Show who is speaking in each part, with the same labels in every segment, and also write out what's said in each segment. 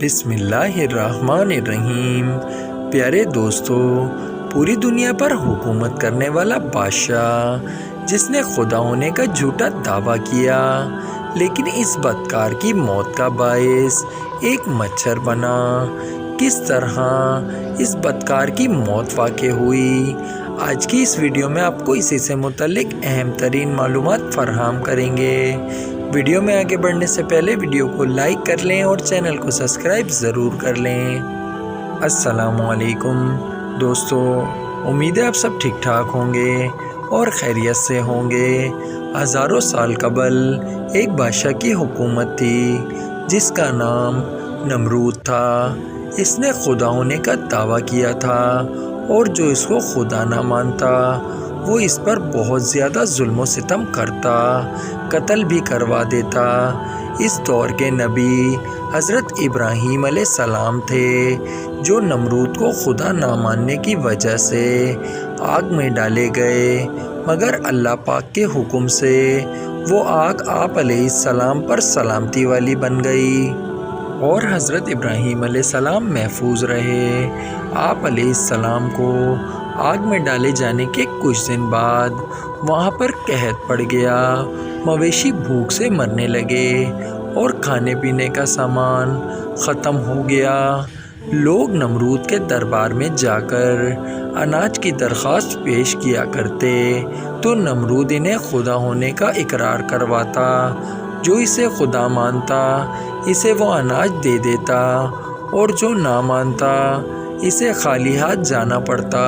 Speaker 1: بسم اللہ الرحمن الرحیم۔ پیارے دوستو، پوری دنیا پر حکومت کرنے والا بادشاہ جس نے خدا ہونے کا جھوٹا دعویٰ کیا، لیکن اس بدکار کی موت کا باعث ایک مچھر بنا۔ کس طرح اس بدکار کی موت واقع ہوئی، آج کی اس ویڈیو میں آپ کو اسی سے متعلق اہم ترین معلومات فراہم کریں گے۔ ویڈیو میں آگے بڑھنے سے پہلے ویڈیو کو لائک کر لیں اور چینل کو سبسکرائب ضرور کر لیں۔ السلام علیکم دوستو، امید ہے آپ سب ٹھیک ٹھاک ہوں گے اور خیریت سے ہوں گے۔ ہزاروں سال قبل ایک بادشاہ کی حکومت تھی جس کا نام نمرود تھا۔ اس نے خدا ہونے کا دعویٰ کیا تھا اور جو اس کو خدا نہ مانتا وہ اس پر بہت زیادہ ظلم و ستم کرتا، قتل بھی کروا دیتا۔ اس دور کے نبی حضرت ابراہیم علیہ السلام تھے جو نمرود کو خدا نہ ماننے کی وجہ سے آگ میں ڈالے گئے، مگر اللہ پاک کے حکم سے وہ آگ آپ علیہ السلام پر سلامتی والی بن گئی اور حضرت ابراہیم علیہ السلام محفوظ رہے۔ آپ علیہ السلام کو آگ میں ڈالے جانے کے کچھ دن بعد وہاں پر قحط پڑ گیا، مویشی بھوک سے مرنے لگے اور کھانے پینے کا سامان ختم ہو گیا۔ لوگ نمرود کے دربار میں جا کر اناج کی درخواست پیش کیا کرتے تو نمرود انہیں خدا ہونے کا اقرار کرواتا۔ جو اسے خدا مانتا اسے وہ اناج دے دیتا اور جو نہ مانتا اسے خالی ہاتھ جانا پڑتا۔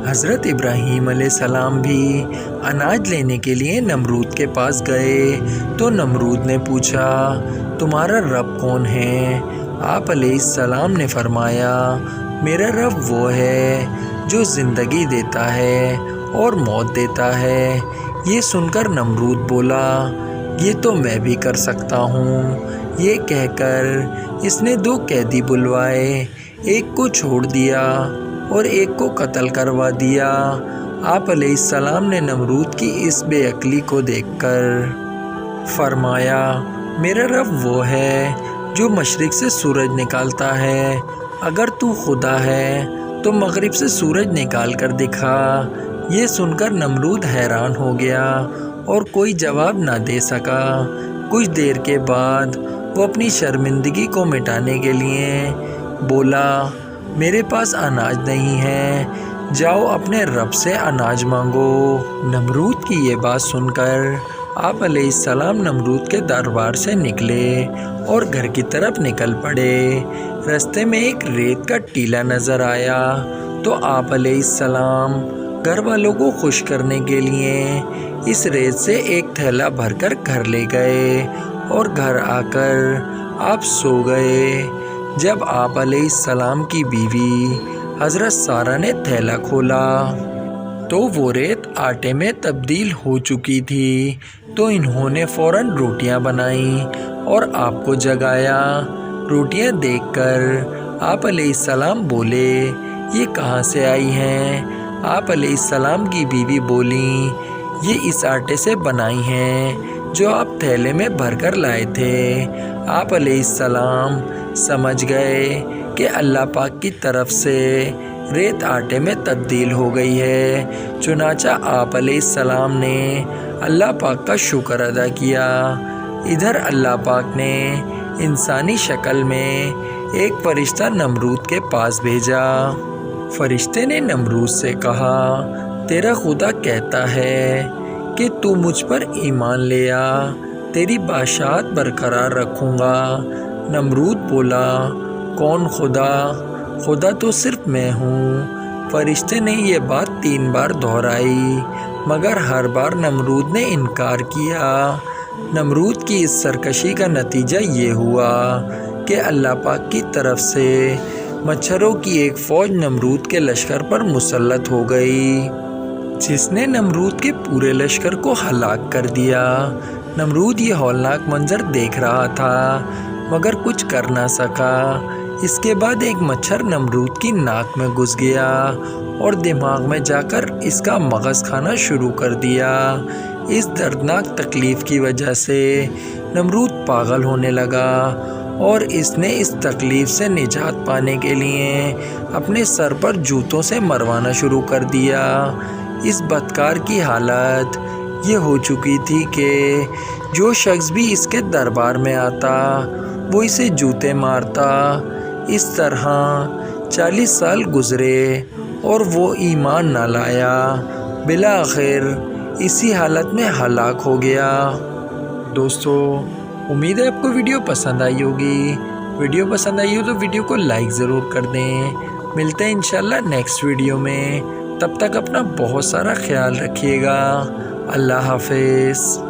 Speaker 1: حضرت ابراہیم علیہ السلام بھی اناج لینے کے لیے نمرود کے پاس گئے تو نمرود نے پوچھا، تمہارا رب کون ہے؟ آپ علیہ السلام نے فرمایا، میرا رب وہ ہے جو زندگی دیتا ہے اور موت دیتا ہے۔ یہ سن کر نمرود بولا، یہ تو میں بھی کر سکتا ہوں۔ یہ کہہ کر اس نے 2 قیدی بلوائے، ایک کو چھوڑ دیا اور ایک کو قتل کروا دیا۔ آپ علیہ السلام نے نمرود کی اس بے عقلی کو دیکھ کر فرمایا، میرا رب وہ ہے جو مشرق سے سورج نکالتا ہے، اگر تو خدا ہے تو مغرب سے سورج نکال کر دکھا۔ یہ سن کر نمرود حیران ہو گیا اور کوئی جواب نہ دے سکا۔ کچھ دیر کے بعد وہ اپنی شرمندگی کو مٹانے کے لیے بولا، میرے پاس اناج نہیں ہے، جاؤ اپنے رب سے اناج مانگو۔ نمرود کی یہ بات سن کر آپ علیہ السلام نمرود کے دربار سے نکلے اور گھر کی طرف نکل پڑے۔ راستے میں ایک ریت کا ٹیلا نظر آیا تو آپ علیہ السلام گھر والوں کو خوش کرنے کے لیے اس ریت سے ایک تھیلا بھر کر گھر لے گئے اور گھر آ کر آپ سو گئے۔ جب آپ علیہ السلام کی بیوی حضرت سارہ نے تھیلا کھولا تو وہ ریت آٹے میں تبدیل ہو چکی تھی، تو انہوں نے فوراً روٹیاں بنائیں اور آپ کو جگایا۔ روٹیاں دیکھ کر آپ علیہ السلام بولے، یہ کہاں سے آئی ہیں؟ آپ علیہ السلام کی بیوی بولیں، یہ اس آٹے سے بنائی ہیں جو آپ تھیلے میں بھر کر لائے تھے۔ آپ علیہ السلام سمجھ گئے کہ اللہ پاک کی طرف سے ریت آٹے میں تبدیل ہو گئی ہے، چنانچہ آپ علیہ السلام نے اللہ پاک کا شکر ادا کیا۔ ادھر اللہ پاک نے انسانی شکل میں ایک فرشتہ نمرود کے پاس بھیجا۔ فرشتے نے نمرود سے کہا، تیرا خدا کہتا ہے کہ تو مجھ پر ایمان لے آ، تیری بادشاہت برقرار رکھوں گا۔ نمرود بولا، کون خدا؟ خدا تو صرف میں ہوں۔ فرشتے نے یہ بات 3 بار دہرائی مگر ہر بار نمرود نے انکار کیا۔ نمرود کی اس سرکشی کا نتیجہ یہ ہوا کہ اللہ پاک کی طرف سے مچھروں کی ایک فوج نمرود کے لشکر پر مسلط ہو گئی جس نے نمرود کے پورے لشکر کو ہلاک کر دیا۔ نمرود یہ ہولناک منظر دیکھ رہا تھا مگر کچھ کر نہ سکا۔ اس کے بعد ایک مچھر نمرود کی ناک میں گھس گیا اور دماغ میں جا کر اس کا مغز کھانا شروع کر دیا۔ اس دردناک تکلیف کی وجہ سے نمرود پاگل ہونے لگا اور اس نے اس تکلیف سے نجات پانے کے لیے اپنے سر پر جوتوں سے مروانا شروع کر دیا۔ اس بدکار کی حالت یہ ہو چکی تھی کہ جو شخص بھی اس کے دربار میں آتا وہ اسے جوتے مارتا۔ اس طرح 40 سال گزرے اور وہ ایمان نہ لایا، بالآخر اسی حالت میں ہلاک ہو گیا۔ دوستو، امید ہے آپ کو ویڈیو پسند آئی ہوگی۔ ویڈیو پسند آئی ہو تو ویڈیو کو لائک ضرور کر دیں۔ ملتے ہیں انشاءاللہ نیکسٹ ویڈیو میں، تب تک اپنا بہت سارا خیال رکھیے گا۔ اللہ حافظ۔